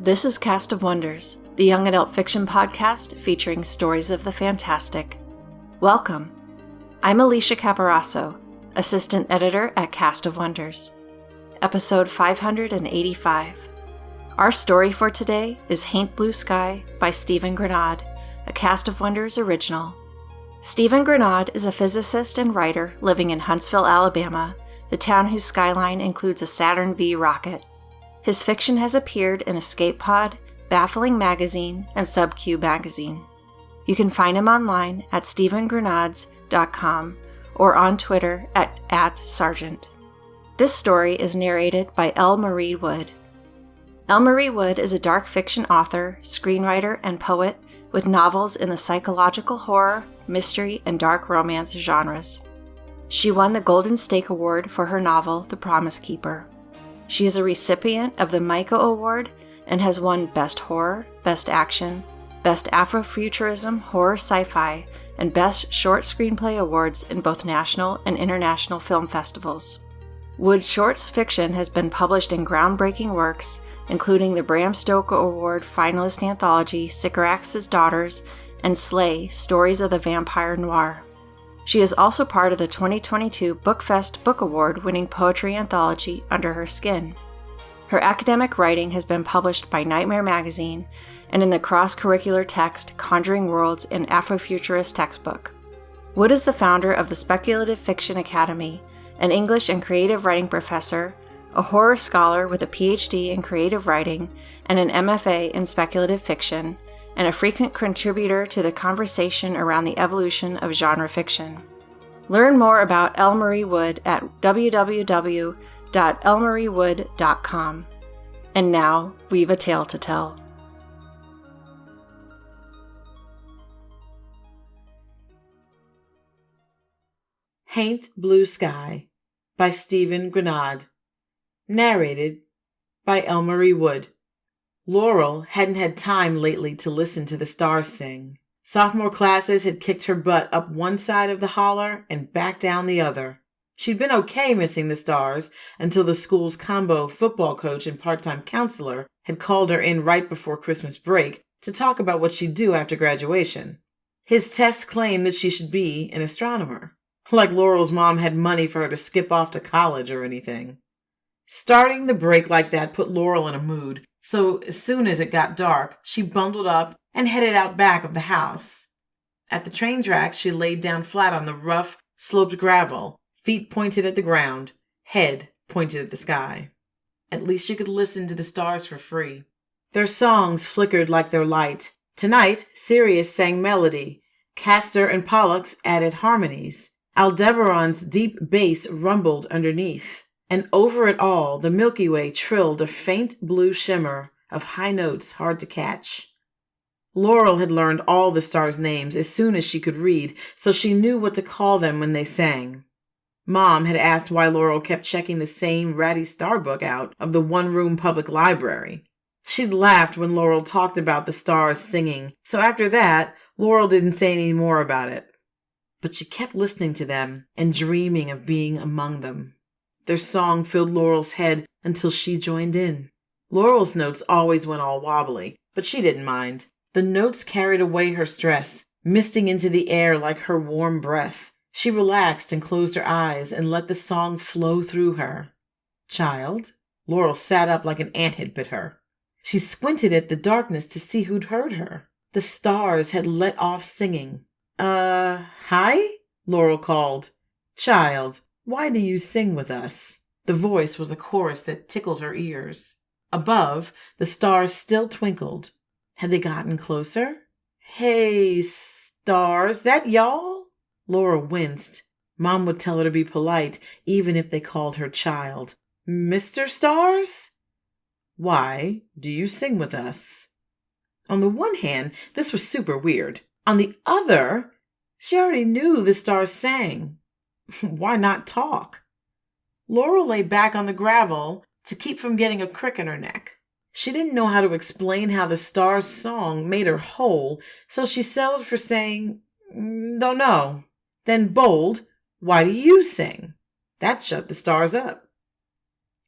This is Cast of Wonders, the young adult fiction podcast featuring stories of the fantastic. Welcome. I'm Alicia Caparasso, assistant editor at Cast of Wonders. Episode 585. Our story for today is Haint, Blue Sky by Stephen Granade, a Cast of Wonders original. Stephen Granade is a physicist and writer living in Huntsville, Alabama, the town whose skyline includes a Saturn V rocket. His fiction has appeared in Escape Pod, Baffling Magazine, and Sub-Q Magazine. You can find him online at stephengranades.com or on Twitter at @Sargent. This story is narrated by L. Marie Wood. L. Marie Wood is a dark fiction author, screenwriter, and poet with novels in the psychological horror, mystery, and dark romance genres. She won the Golden Stake Award for her novel, The Promise Keeper. She is a recipient of the Micah Award and has won Best Horror, Best Action, Best Afrofuturism, Horror Sci-Fi, and Best Short Screenplay Awards in both national and international film festivals. Wood's short fiction has been published in groundbreaking works, including the Bram Stoker Award finalist anthology Sycorax's Daughters and Slay, Stories of the Vampire Noir. She is also part of the 2022 BookFest Book Award-winning poetry anthology Under Her Skin. Her academic writing has been published by Nightmare Magazine and in the cross-curricular text Conjuring Worlds and Afrofuturist textbook. Wood is the founder of the Speculative Fiction Academy, an English and creative writing professor, a horror scholar with a PhD in creative writing and an MFA in speculative fiction, and a frequent contributor to the conversation around the evolution of genre fiction. Learn more about L. Marie Wood at www.lmariewood.com. And now, we've a tale to tell. Haint, Blue Sky by Stephen Granade. Narrated by L. Marie Wood. Laurel hadn't had time lately to listen to the stars sing. Sophomore classes had kicked her butt up one side of the holler and back down the other. She'd been okay missing the stars until the school's combo football coach and part-time counselor had called her in right before Christmas break to talk about what she'd do after graduation. His test claimed that she should be an astronomer. Like Laurel's mom had money for her to skip off to college or anything. Starting the break like that put Laurel in a mood. So as soon as it got dark, she bundled up and headed out back of the house. At the train tracks, she laid down flat on the rough, sloped gravel, feet pointed at the ground, head pointed at the sky. At least she could listen to the stars for free. Their songs flickered like their light. Tonight, Sirius sang melody. Castor and Pollux added harmonies. Aldebaran's deep bass rumbled underneath. And over it all, the Milky Way trilled a faint blue shimmer of high notes hard to catch. Laurel had learned all the stars' names as soon as she could read, so she knew what to call them when they sang. Mom had asked why Laurel kept checking the same ratty star book out of the one-room public library. She'd laughed when Laurel talked about the stars singing, so after that, Laurel didn't say any more about it. But she kept listening to them and dreaming of being among them. Their song filled Laurel's head until she joined in. Laurel's notes always went all wobbly, but she didn't mind. The notes carried away her stress, misting into the air like her warm breath. She relaxed and closed her eyes and let the song flow through her. Child? Laurel sat up like an ant had bit her. She squinted at the darkness to see who'd heard her. The stars had let off singing. Hi? Laurel called. Child, why do you sing with us? The voice was a chorus that tickled her ears. Above, the stars still twinkled. Had they gotten closer? Hey, stars, that y'all? Laura winced. Mom would tell her to be polite, even if they called her child. Mr. Stars? Why do you sing with us? On the one hand, this was super weird. On the other, she already knew the stars sang. Why not talk? Laurel lay back on the gravel to keep from getting a crick in her neck. She didn't know how to explain how the stars' song made her whole, so she settled for saying, don't know. Then bold, why do you sing? That shut the stars up.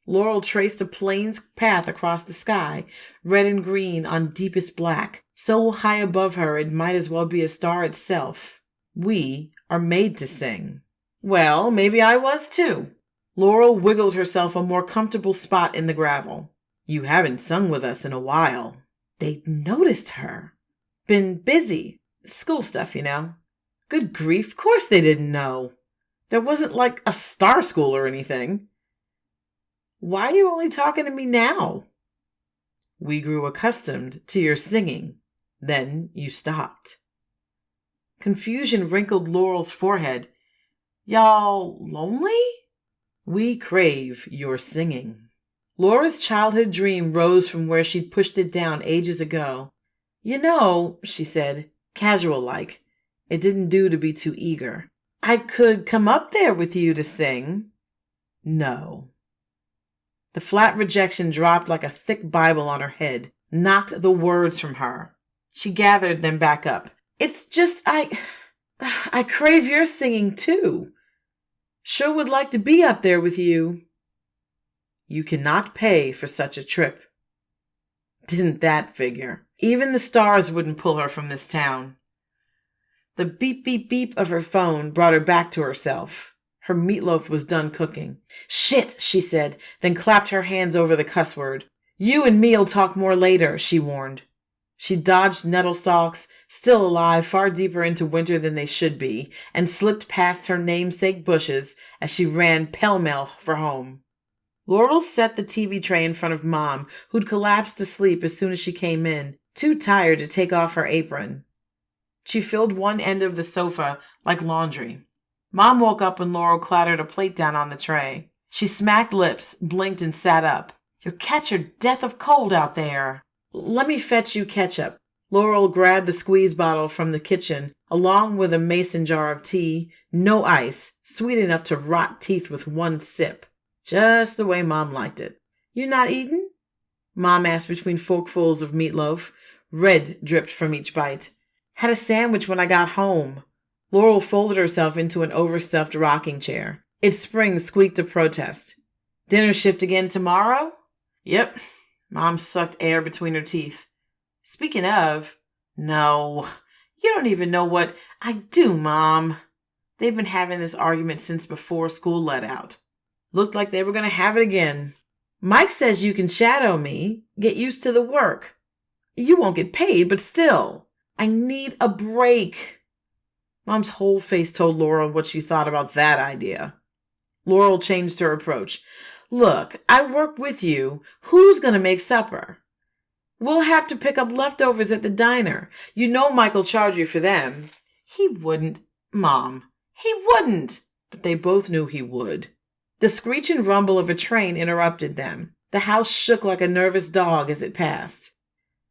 Laurel traced a plane's path across the sky, red and green on deepest black, so high above her it might as well be a star itself. We are made to sing. Well, maybe I was too. Laurel wiggled herself a more comfortable spot in the gravel. You haven't sung with us in a while. They'd noticed her. Been busy. School stuff, you know. Good grief, of course they didn't know. There wasn't like a star school or anything. Why are you only talking to me now? We grew accustomed to your singing. Then you stopped. Confusion wrinkled Laurel's forehead. Y'all lonely? We crave your singing. Laura's childhood dream rose from where she'd pushed it down ages ago. You know, she said, casual-like. It didn't do to be too eager. I could come up there with you to sing. No. The flat rejection dropped like a thick Bible on her head, knocked the words from her. She gathered them back up. It's just I crave your singing too. Sure would like to be up there with you. You cannot pay for such a trip. Didn't that figure? Even the stars wouldn't pull her from this town. The beep, beep, beep of her phone brought her back to herself. Her meatloaf was done cooking. Shit, she said, then clapped her hands over the cuss word. You and me'll talk more later, she warned. She dodged nettle stalks, still alive far deeper into winter than they should be, and slipped past her namesake bushes as she ran pell-mell for home. Laurel set the TV tray in front of Mom, who'd collapsed to sleep as soon as she came in, too tired to take off her apron. She filled one end of the sofa like laundry. Mom woke up when Laurel clattered a plate down on the tray. She smacked lips, blinked, and sat up. You'll catch your death of cold out there. Let me fetch you ketchup. Laurel grabbed the squeeze bottle from the kitchen, along with a mason jar of tea, no ice, sweet enough to rot teeth with one sip. Just the way Mom liked it. You not eatin'? Mom asked between forkfuls of meatloaf. Red dripped from each bite. Had a sandwich when I got home. Laurel folded herself into an overstuffed rocking chair. Its springs squeaked a protest. Dinner shift again tomorrow? Yep. Mom sucked air between her teeth. Speaking of, no. You don't even know what I do, Mom. They've been having this argument since before school let out. Looked like they were going to have it again. Mike says you can shadow me, get used to the work. You won't get paid, but still. I need a break. Mom's whole face told Laurel what she thought about that idea. Laurel changed her approach. Look, I work with you. Who's going to make supper? We'll have to pick up leftovers at the diner. You know Mike'll charge you for them. He wouldn't, Mom. He wouldn't. But they both knew he would. The screech and rumble of a train interrupted them. The house shook like a nervous dog as it passed.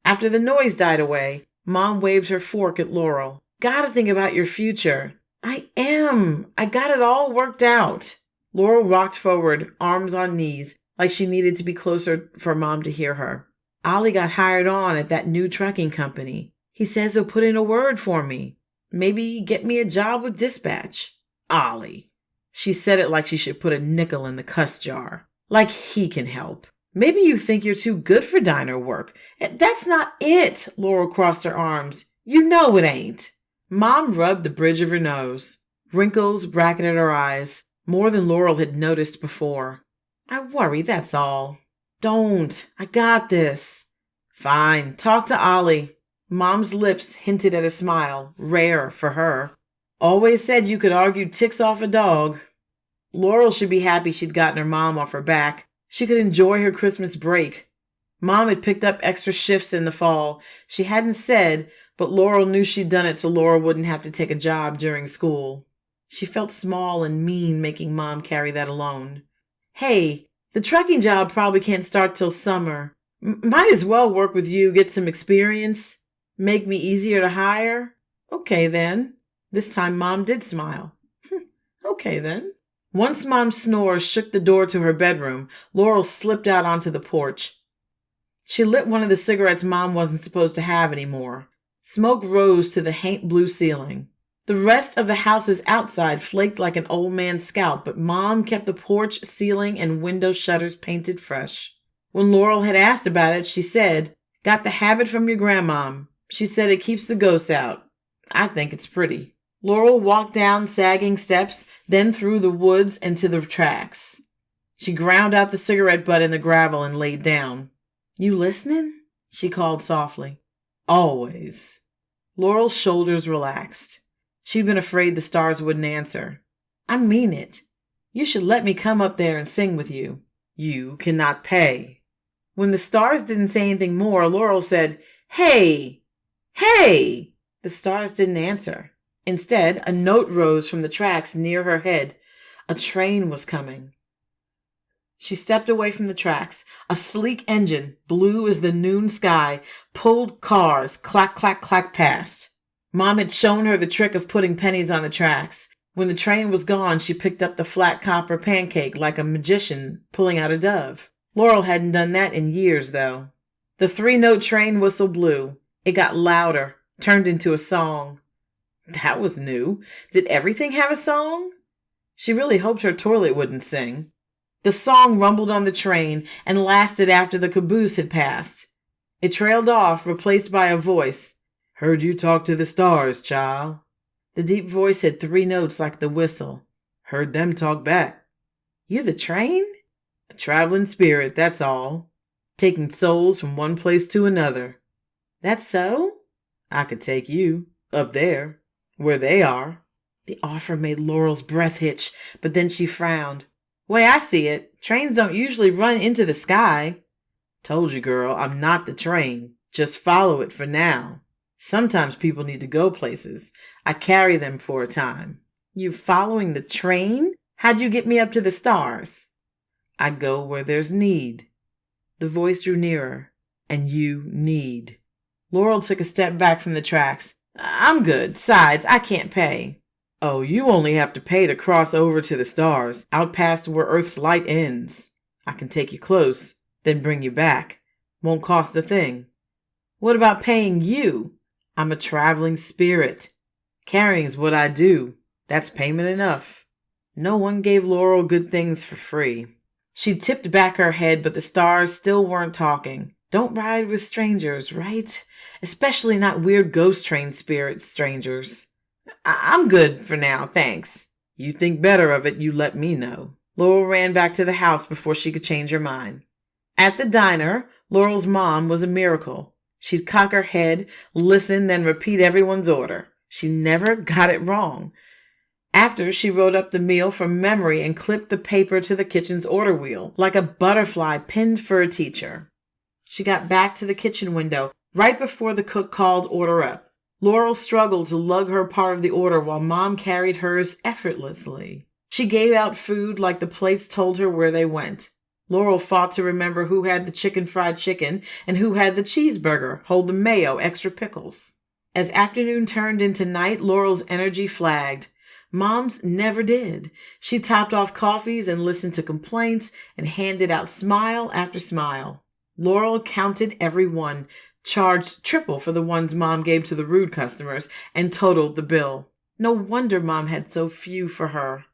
After the noise died away, Mom waved her fork at Laurel. Gotta think about your future. I am. I got it all worked out. Laurel rocked forward, arms on knees, like she needed to be closer for Mom to hear her. Ollie got hired on at that new trucking company. He says he'll put in a word for me. Maybe get me a job with dispatch. Ollie. She said it like she should put a nickel in the cuss jar. Like he can help. Maybe you think you're too good for diner work. That's not it. Laurel crossed her arms. You know it ain't. Mom rubbed the bridge of her nose. Wrinkles bracketed her eyes, more than Laurel had noticed before. I worry, that's all. Don't. I got this. Fine. Talk to Ollie. Mom's lips hinted at a smile, rare for her. Always said you could argue ticks off a dog. Laurel should be happy she'd gotten her mom off her back. She could enjoy her Christmas break. Mom had picked up extra shifts in the fall. She hadn't said, but Laurel knew she'd done it so Laura wouldn't have to take a job during school. She felt small and mean making Mom carry that alone. Hey, the trucking job probably can't start till summer. Might as well work with you, get some experience. Make me easier to hire? Okay, then. This time Mom did smile. Okay, then. Once Mom's snores shook the door to her bedroom, Laurel slipped out onto the porch. She lit one of the cigarettes Mom wasn't supposed to have anymore. Smoke rose to the Haint blue ceiling. The rest of the houses outside flaked like an old man's scalp, but Mom kept the porch, ceiling, and window shutters painted fresh. When Laurel had asked about it, she said, "Got the habit from your grandmom. She said it keeps the ghosts out. I think it's pretty." Laurel walked down sagging steps, then through the woods and to the tracks. She ground out the cigarette butt in the gravel and laid down. "You listening?" she called softly. "Always." Laurel's shoulders relaxed. She'd been afraid the stars wouldn't answer. "I mean it. You should let me come up there and sing with you." "You cannot pay." When the stars didn't say anything more, Laurel said, "Hey! Hey!" The stars didn't answer. Instead, a note rose from the tracks near her head. A train was coming. She stepped away from the tracks. A sleek engine, blue as the noon sky, pulled cars clack, clack, clack past. Mom had shown her the trick of putting pennies on the tracks. When the train was gone, she picked up the flat copper pancake like a magician pulling out a dove. Laurel hadn't done that in years, though. The 3-note train whistle blew. It got louder, turned into a song. That was new. Did everything have a song? She really hoped her toilet wouldn't sing. The song rumbled on the train and lasted after the caboose had passed. It trailed off, replaced by a voice. "Heard you talk to the stars, child." The deep voice had 3 notes like the whistle. "Heard them talk back." "You the train?" "A traveling spirit, that's all. Taking souls from one place to another." "That's so?" "I could take you. Up there. Where they are." The offer made Laurel's breath hitch, but then she frowned. "Way I see it, trains don't usually run into the sky." "Told you, girl, I'm not the train. Just follow it for now. Sometimes people need to go places. I carry them for a time." "You following the train? How'd you get me up to the stars?" "I go where there's need." The voice drew nearer. "And you need." Laurel took a step back from the tracks. "I'm good. Sides, I can't pay." "Oh, you only have to pay to cross over to the stars, out past where Earth's light ends. I can take you close, then bring you back. Won't cost a thing." "What about paying you?" "I'm a traveling spirit. Carrying's what I do. That's payment enough." No one gave Laurel good things for free. She tipped back her head, but the stars still weren't talking. Don't ride with strangers, right? Especially not weird ghost train spirit strangers. I'm good for now, thanks." "You think better of it, you let me know." Laurel ran back to the house before she could change her mind. At the diner, Laurel's mom was a miracle. She'd cock her head, listen, then repeat everyone's order. She never got it wrong. After, she wrote up the meal from memory and clipped the paper to the kitchen's order wheel, like a butterfly pinned for a teacher. She got back to the kitchen window right before the cook called order up. Laurel struggled to lug her part of the order while Mom carried hers effortlessly. She gave out food like the plates told her where they went. Laurel fought to remember who had the chicken fried chicken and who had the cheeseburger, hold the mayo, extra pickles. As afternoon turned into night, Laurel's energy flagged. Mom's never did. She topped off coffees and listened to complaints and handed out smile after smile. Laurel counted every one, charged triple for the ones Mom gave to the rude customers, and totaled the bill. No wonder Mom had so few for her.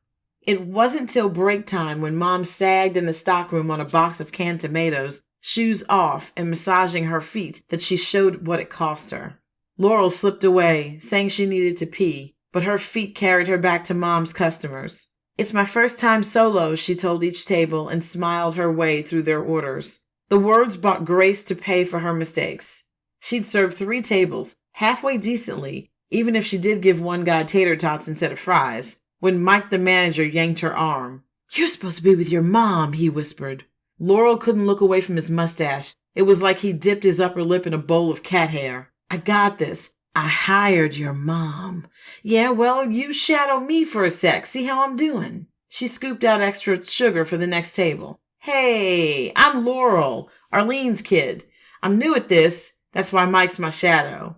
It wasn't till break time, when Mom sagged in the stockroom on a box of canned tomatoes, shoes off and massaging her feet, that she showed what it cost her. Laurel slipped away, saying she needed to pee, but her feet carried her back to Mom's customers. "It's my first time solo," she told each table, and smiled her way through their orders. The words brought grace to pay for her mistakes. She'd served 3 tables, halfway decently, even if she did give one guy tater tots instead of fries, when Mike the manager yanked her arm. "You're supposed to be with your mom," he whispered. Laurel couldn't look away from his mustache. It was like he dipped his upper lip in a bowl of cat hair. "I got this. I hired your mom." "Yeah, well, you shadow me for a sec. See how I'm doing." She scooped out extra sugar for the next table. "Hey, I'm Laurel, Arlene's kid. I'm new at this. That's why Mike's my shadow.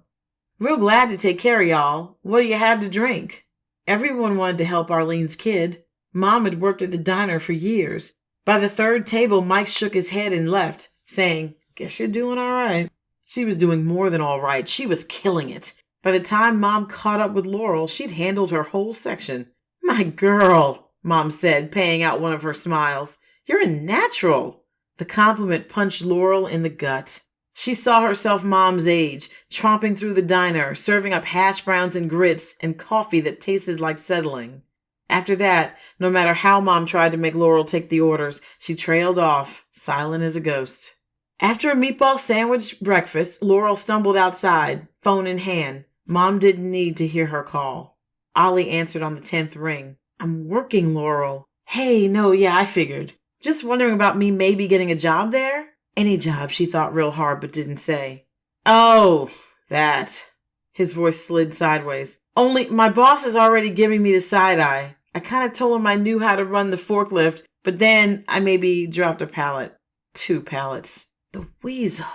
Real glad to take care of y'all. What do you have to drink?" Everyone wanted to help Arlene's kid. Mom had worked at the diner for years. By the 3rd table, Mike shook his head and left, saying, "Guess you're doing all right." She was doing more than all right. She was killing it. By the time Mom caught up with Laurel, she'd handled her whole section. "My girl," Mom said, paying out one of her smiles. "You're a natural." The compliment punched Laurel in the gut. She saw herself Mom's age, tromping through the diner, serving up hash browns and grits and coffee that tasted like settling. After that, no matter how Mom tried to make Laurel take the orders, she trailed off, silent as a ghost. After a meatball sandwich breakfast, Laurel stumbled outside, phone in hand. Mom didn't need to hear her call. Ollie answered on the 10th ring. "I'm working, Laurel." "Hey, no, yeah, I figured. Just wondering about me maybe getting a job there?" Any job, she thought real hard but didn't say. "Oh, that." His voice slid sideways. "Only my boss is already giving me the side eye. I kind of told him I knew how to run the forklift, but then I maybe dropped a pallet. 2 pallets. The weasel.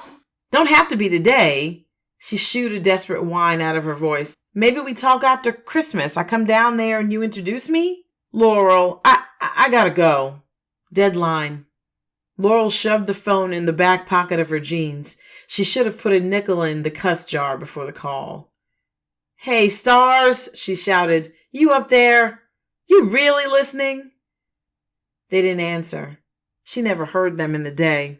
Don't have to be today." She shooed a desperate whine out of her voice. "Maybe we talk after Christmas. I come down there and you introduce me?" "Laurel, I gotta go." Deadline. Laurel shoved the phone in the back pocket of her jeans. She should have put a nickel in the cuss jar before the call. "Hey, stars," she shouted. "You up there? You really listening?" They didn't answer. She never heard them in the day.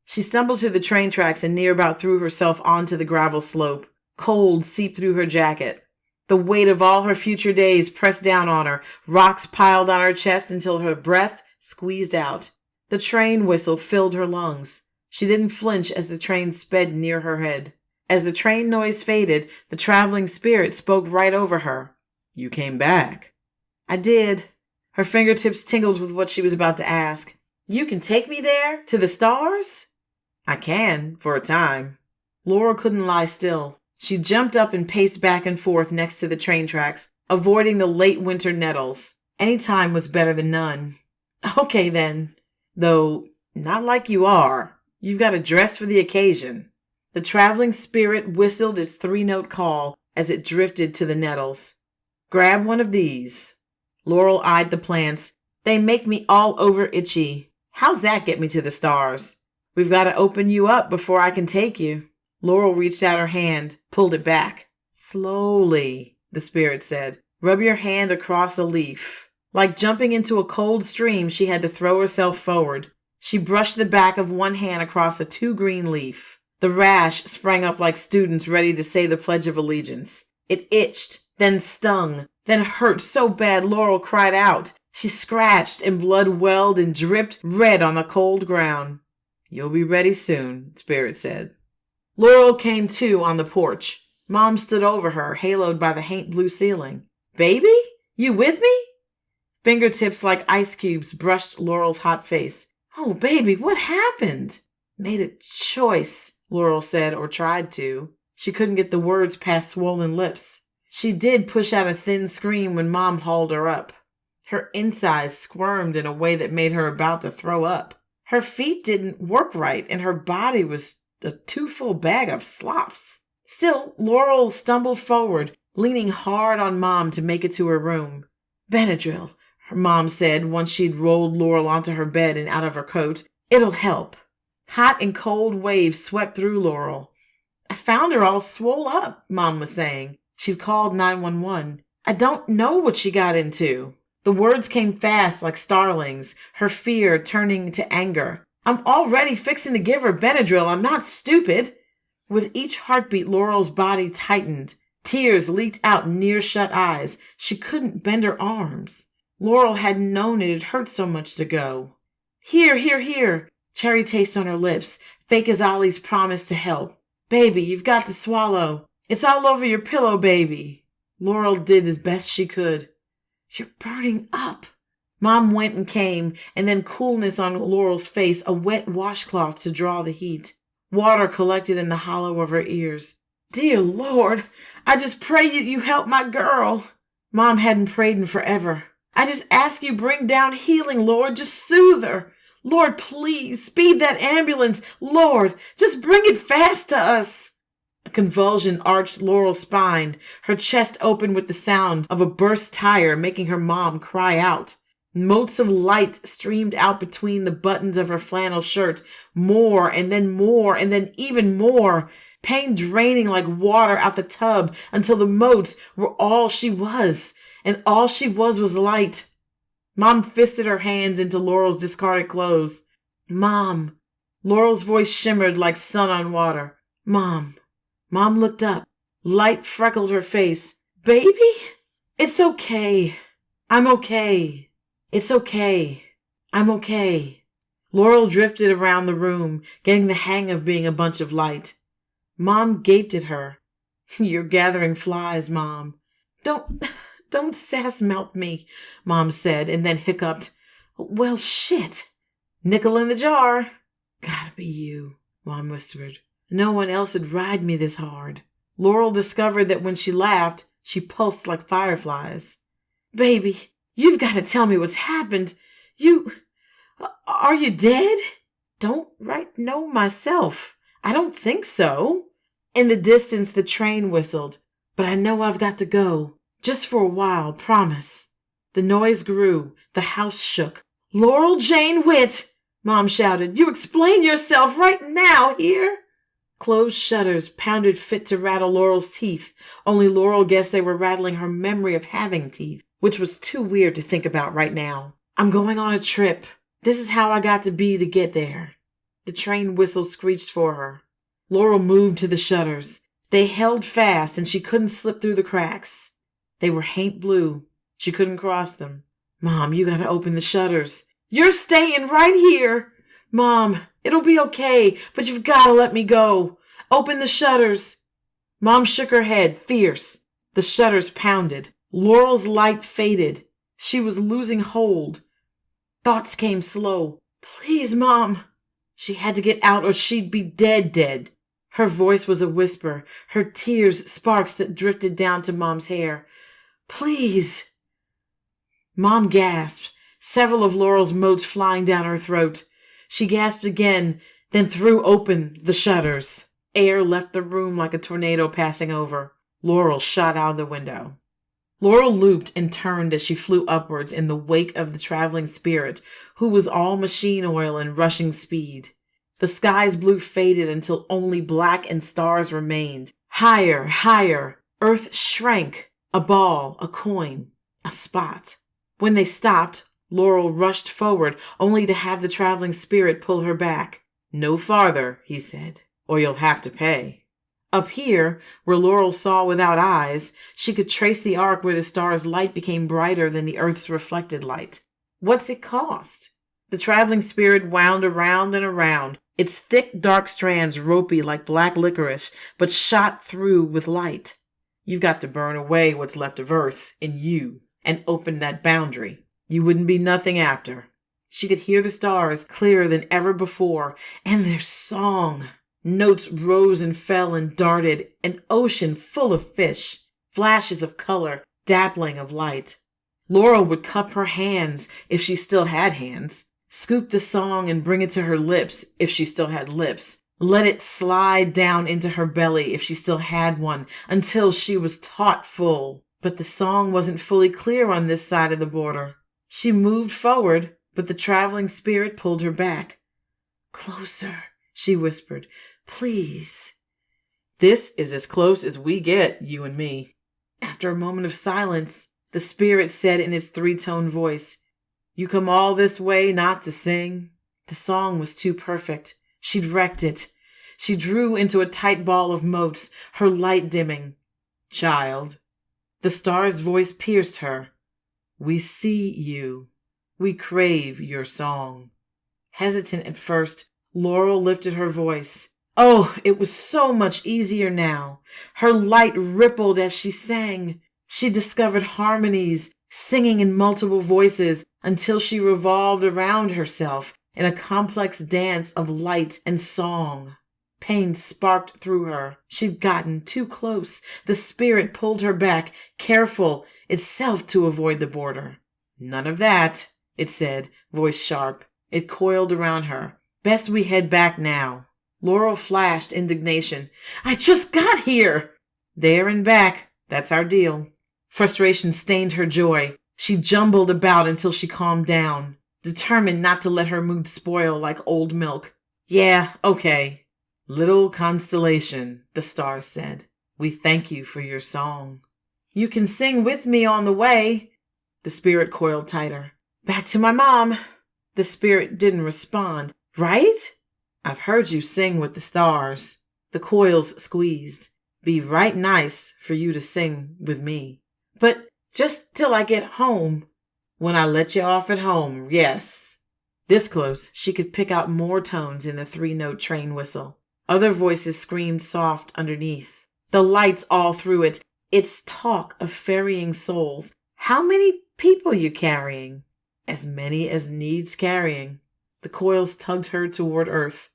She stumbled to the train tracks and near about threw herself onto the gravel slope. Cold seeped through her jacket. The weight of all her future days pressed down on her, rocks piled on her chest until her breath squeezed out. The train whistle filled her lungs. She didn't flinch as the train sped near her head. As the train noise faded, the traveling spirit spoke right over her. "You came back." "I did." Her fingertips tingled with what she was about to ask. "You can take me there? To the stars?" "I can, for a time." Laura couldn't lie still. She jumped up and paced back and forth next to the train tracks, avoiding the late winter nettles. Any time was better than none. "Okay, then. Though, not like you are. You've got to dress for the occasion." The traveling spirit whistled its 3-note call as it drifted to the nettles. "Grab one of these." Laurel eyed the plants. "They make me all over itchy. How's that get me to the stars?" "We've got to open you up before I can take you." Laurel reached out her hand, pulled it back. "Slowly," the spirit said. "Rub your hand across a leaf." Like jumping into a cold stream, she had to throw herself forward. She brushed the back of one hand across a 2-green leaf. The rash sprang up like students ready to say the Pledge of Allegiance. It itched, then stung, then hurt so bad Laurel cried out. She scratched and blood welled and dripped red on the cold ground. "You'll be ready soon," Spirit said. Laurel came to on the porch. Mom stood over her, haloed by the Haint blue ceiling. "Baby? You with me?" Fingertips like ice cubes brushed Laurel's hot face. "Oh, baby, what happened?" "Made a choice," Laurel said, or tried to. She couldn't get the words past swollen lips. She did push out a thin scream when Mom hauled her up. Her insides squirmed in a way that made her about to throw up. Her feet didn't work right, and her body was a too-full bag of slops. Still, Laurel stumbled forward, leaning hard on Mom to make it to her room. "Benadryl," her Mom said once she'd rolled Laurel onto her bed and out of her coat. "It'll help." Hot and cold waves swept through Laurel. "I found her all swole up," Mom was saying. She'd called 911. "I don't know what she got into." The words came fast like starlings, her fear turning to anger. "I'm already fixing to give her Benadryl. I'm not stupid." With each heartbeat, Laurel's body tightened. Tears leaked out near shut eyes. She couldn't bend her arms. Laurel hadn't known it had hurt so much to go. Here, here, here. Cherry taste on her lips, fake as Ollie's promise to help. "Baby, you've got to swallow. It's all over your pillow, baby." Laurel did as best she could. "You're burning up." Mom went and came, and then coolness on Laurel's face, a wet washcloth to draw the heat. Water collected in the hollow of her ears. "Dear Lord, I just pray you help my girl." Mom hadn't prayed in forever. "I just ask you bring down healing, Lord. Just soothe her. Lord, please, speed that ambulance. Lord, just bring it fast to us." A convulsion arched Laurel's spine. Her chest opened with the sound of a burst tire, making her mom cry out. Motes of light streamed out between the buttons of her flannel shirt. More, and then even more. Pain draining like water out the tub until the motes were all she was. And all she was light. Mom fisted her hands into Laurel's discarded clothes. Mom. Laurel's voice shimmered like sun on water. Mom. Mom looked up. Light freckled her face. Baby? It's okay. I'm okay. It's okay. I'm okay. Laurel drifted around the room, getting the hang of being a bunch of light. Mom gaped at her. You're gathering flies, Mom. Don't sass-mouth me, Mom said, and then hiccuped. Well, shit. Nickel in the jar. Gotta be you, Mom whispered. No one else would ride me this hard. Laurel discovered that when she laughed, she pulsed like fireflies. Baby, you've got to tell me what's happened. Are you dead? Don't right know myself. I don't think so. In the distance, the train whistled. But I know I've got to go. Just for a while, promise. The noise grew. The house shook. Laurel Jane Witt, Mom shouted. You explain yourself right now here. Closed shutters pounded fit to rattle Laurel's teeth. Only Laurel guessed they were rattling her memory of having teeth, which was too weird to think about right now. I'm going on a trip. This is how I got to be to get there. The train whistle screeched for her. Laurel moved to the shutters. They held fast and she couldn't slip through the cracks. They were Haint blue. She couldn't cross them. Mom, you gotta open the shutters. You're staying right here. Mom, it'll be okay, but you've gotta let me go. Open the shutters. Mom shook her head, fierce. The shutters pounded. Laurel's light faded. She was losing hold. Thoughts came slow. Please, Mom. She had to get out or she'd be dead. Her voice was a whisper, her tears sparks that drifted down to Mom's hair. Please. Mom gasped, several of Laurel's motes flying down her throat. She gasped again, then threw open the shutters. Air left the room like a tornado passing over. Laurel shot out the window. Laurel looped and turned as she flew upwards in the wake of the traveling spirit, who was all machine oil and rushing speed. The sky's blue faded until only black and stars remained. Higher, higher. Earth shrank. A ball, a coin, a spot. When they stopped, Laurel rushed forward, only to have the traveling spirit pull her back. No farther, he said, or you'll have to pay. Up here, where Laurel saw without eyes, she could trace the arc where the star's light became brighter than the Earth's reflected light. What's it cost? The traveling spirit wound around and around, its thick, dark strands ropey like black licorice, but shot through with light. You've got to burn away what's left of Earth in you and open that boundary. You wouldn't be nothing after. She could hear the stars clearer than ever before, and their song. Notes rose and fell and darted, an ocean full of fish, flashes of color, dappling of light. Laurel would cup her hands if she still had hands, scoop the song and bring it to her lips if she still had lips, let it slide down into her belly if she still had one, until she was taut full. But the song wasn't fully clear on this side of the border. She moved forward, but the traveling spirit pulled her back. Closer, she whispered. Please. This is as close as we get, you and me. After a moment of silence, the spirit said in its three-tone voice, You come all this way not to sing? The song was too perfect. She'd wrecked it. She drew into a tight ball of motes, her light dimming. Child. The star's voice pierced her. We see you. We crave your song. Hesitant at first, Laurel lifted her voice. Oh, it was so much easier now. Her light rippled as she sang. She discovered harmonies, singing in multiple voices until she revolved around herself in a complex dance of light and song. Pain sparked through her. She'd gotten too close. The spirit pulled her back, careful itself to avoid the border. None of that, it said, voice sharp. It coiled around her. Best we head back now. Laurel flashed indignation. I just got here! There and back. That's our deal. Frustration stained her joy. She jumbled about until she calmed down, determined not to let her mood spoil like old milk. Yeah, okay. Little constellation, the stars said. We thank you for your song. You can sing with me on the way. The spirit coiled tighter. Back to my mom. The spirit didn't respond. Right? I've heard you sing with the stars. The coils squeezed. Be right nice for you to sing with me. But just till I get home. When I let you off at home, yes. This close, she could pick out more tones in the 3-note train whistle. Other voices screamed soft underneath. The lights all through it. It's talk of ferrying souls. How many people you carrying? As many as needs carrying. The coils tugged her toward earth.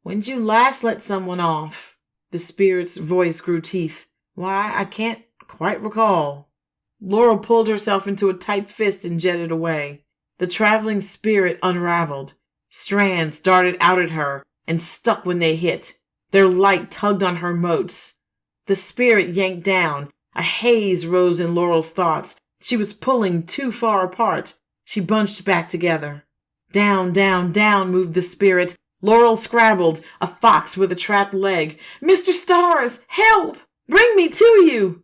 When'd you last let someone off? The spirit's voice grew teeth. Why, I can't quite recall. Laurel pulled herself into a tight fist and jetted away. The traveling spirit unraveled. Strands darted out at her and stuck when they hit. Their light tugged on her motes. The spirit yanked down. A haze rose in Laurel's thoughts. She was pulling too far apart. She bunched back together. Down, down, down moved the spirit. Laurel scrabbled, a fox with a trapped leg. Mr. Stars, help! Bring me to you!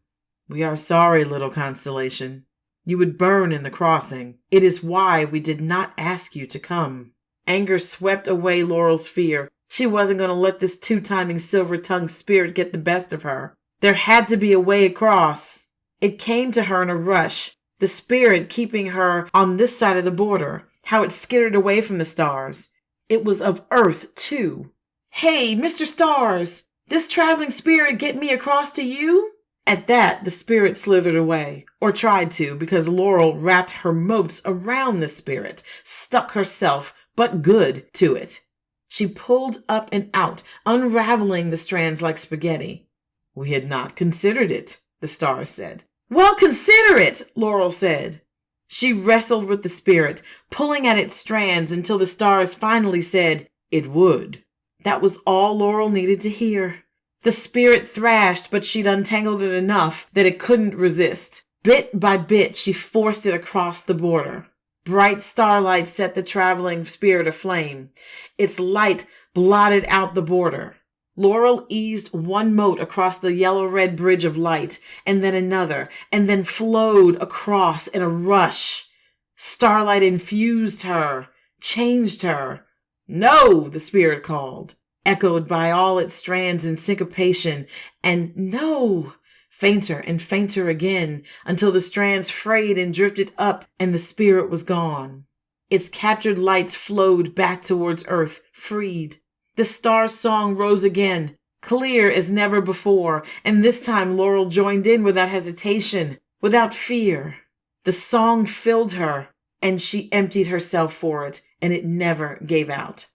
We are sorry, little constellation. You would burn in the crossing. It is why we did not ask you to come. Anger swept away Laurel's fear. She wasn't going to let this two-timing silver-tongued spirit get the best of her. There had to be a way across. It came to her in a rush. The spirit keeping her on this side of the border. How it skittered away from the stars. It was of Earth, too. Hey, Mr. Stars! This traveling spirit get me across to you? At that, the spirit slithered away, or tried to, because Laurel wrapped her motes around the spirit, stuck herself, but good, to it. She pulled up and out, unraveling the strands like spaghetti. We had not considered it, the stars said. Well, consider it, Laurel said. She wrestled with the spirit, pulling at its strands until the stars finally said it would. That was all Laurel needed to hear. The spirit thrashed, but she'd untangled it enough that it couldn't resist. Bit by bit, she forced it across the border. Bright starlight set the traveling spirit aflame. Its light blotted out the border. Laurel eased one mote across the yellow-red bridge of light, and then another, and then flowed across in a rush. Starlight infused her, changed her. No, the spirit called, echoed by all its strands in syncopation, and no, fainter and fainter again, until the strands frayed and drifted up, and the spirit was gone. Its captured lights flowed back towards Earth, freed. The star's song rose again, clear as never before, and this time Laurel joined in without hesitation, without fear. The song filled her, and she emptied herself for it, and it never gave out.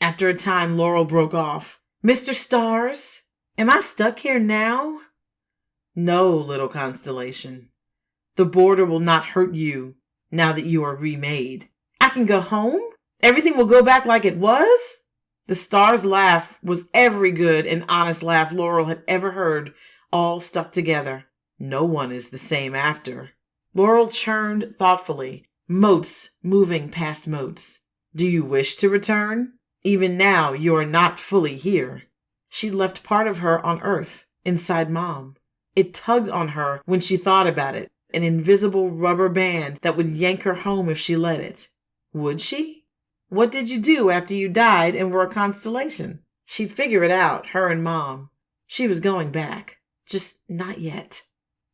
After a time, Laurel broke off. Mr. Stars, am I stuck here now? No, little constellation. The border will not hurt you now that you are remade. I can go home? Everything will go back like it was? The star's laugh was every good and honest laugh Laurel had ever heard, all stuck together. No one is the same after. Laurel churned thoughtfully, motes moving past motes. Do you wish to return? Even now you are not fully here. She left part of her on Earth, inside Mom. It tugged on her when she thought about it, an invisible rubber band that would yank her home if she let it. Would she? What did you do after you died and were a constellation? She'd figure it out, her and Mom. She was going back. Just not yet.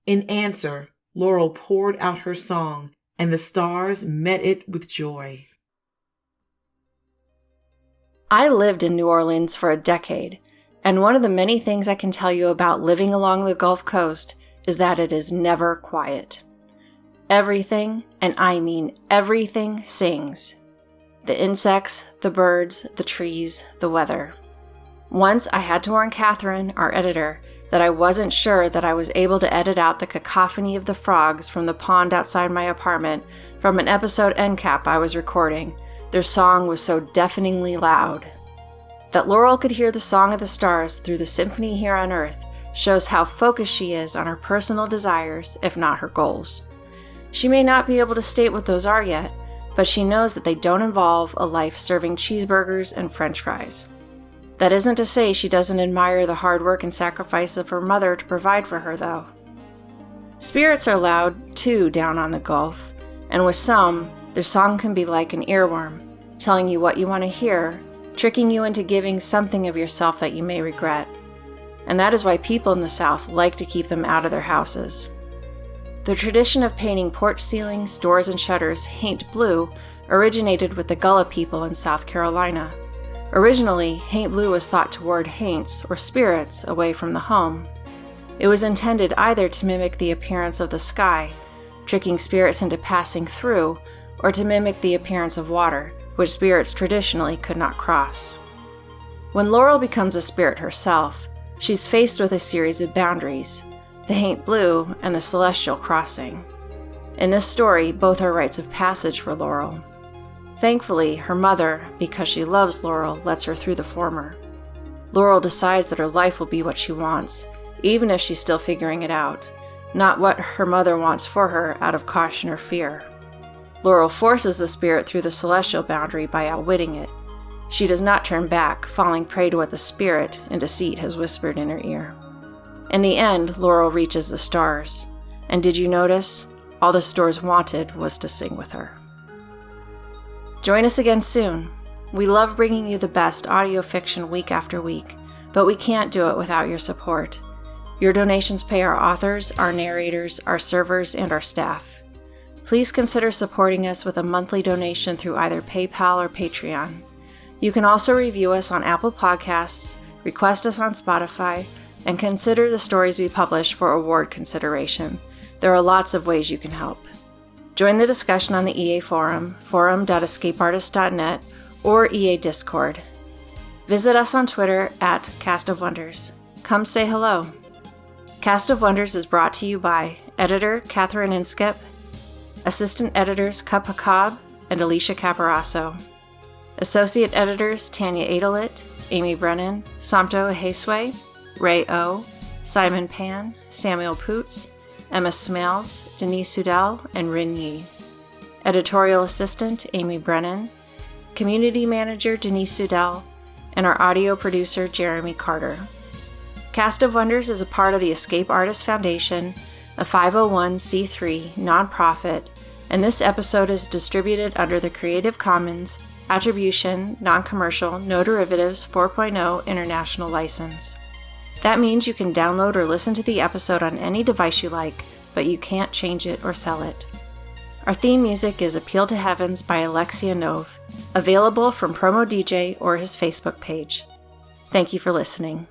In answer, Laurel poured out her song, and the stars met it with joy. I lived in New Orleans for a decade, and one of the many things I can tell you about living along the Gulf Coast is that it is never quiet. Everything, and I mean everything, sings. The insects, the birds, the trees, the weather. Once I had to warn Catherine, our editor, that I wasn't sure that I was able to edit out the cacophony of the frogs from the pond outside my apartment from an episode end cap I was recording. Their song was so deafeningly loud. That Laurel could hear the song of the stars through the symphony here on Earth shows how focused she is on her personal desires, if not her goals. She may not be able to state what those are yet, but she knows that they don't involve a life serving cheeseburgers and french fries. That isn't to say she doesn't admire the hard work and sacrifice of her mother to provide for her, though. Spirits are loud, too, down on the Gulf, and with some, their song can be like an earworm, telling you what you want to hear, tricking you into giving something of yourself that you may regret. And that is why people in the South like to keep them out of their houses. The tradition of painting porch ceilings, doors, and shutters Haint blue originated with the Gullah people in South Carolina. Originally, Haint blue was thought to ward haints, or spirits, away from the home. It was intended either to mimic the appearance of the sky, tricking spirits into passing through, or to mimic the appearance of water, which spirits traditionally could not cross. When Laurel becomes a spirit herself, she's faced with a series of boundaries, the Haint blue and the celestial crossing. In this story, both are rites of passage for Laurel. Thankfully, her mother, because she loves Laurel, lets her through the former. Laurel decides that her life will be what she wants, even if she's still figuring it out, not what her mother wants for her out of caution or fear. Laurel forces the spirit through the celestial boundary by outwitting it. She does not turn back, falling prey to what the spirit in deceit has whispered in her ear. In the end, Laurel reaches the stars. And did you notice? All the stars wanted was to sing with her. Join us again soon. We love bringing you the best audio fiction week after week, but we can't do it without your support. Your donations pay our authors, our narrators, our servers, and our staff. Please consider supporting us with a monthly donation through either PayPal or Patreon. You can also review us on Apple Podcasts, request us on Spotify, and consider the stories we publish for award consideration. There are lots of ways you can help. Join the discussion on the EA Forum, forum.escapeartist.net, or EA Discord. Visit us on Twitter at Cast of Wonders. Come say hello. Cast of Wonders is brought to you by editor Catherine Inskip, assistant editors Cup Hakab and Alicia Caparasso, associate editors Tanya Adelit, Amy Brennan, Samto Aheswe, Ray O, Simon Pan, Samuel Poots, Emma Smales, Denise Sudell, and Rin Yi. Editorial assistant Amy Brennan, community manager Denise Sudell, and our audio producer Jeremy Carter. Cast of Wonders is a part of the Escape Artist Foundation, a 501c3 nonprofit, and this episode is distributed under the Creative Commons Attribution, Non-Commercial, No Derivatives 4.0 International License. That means you can download or listen to the episode on any device you like, but you can't change it or sell it. Our theme music is Appeal to Heavens by Alexia Nove, available from Promo DJ or his Facebook page. Thank you for listening.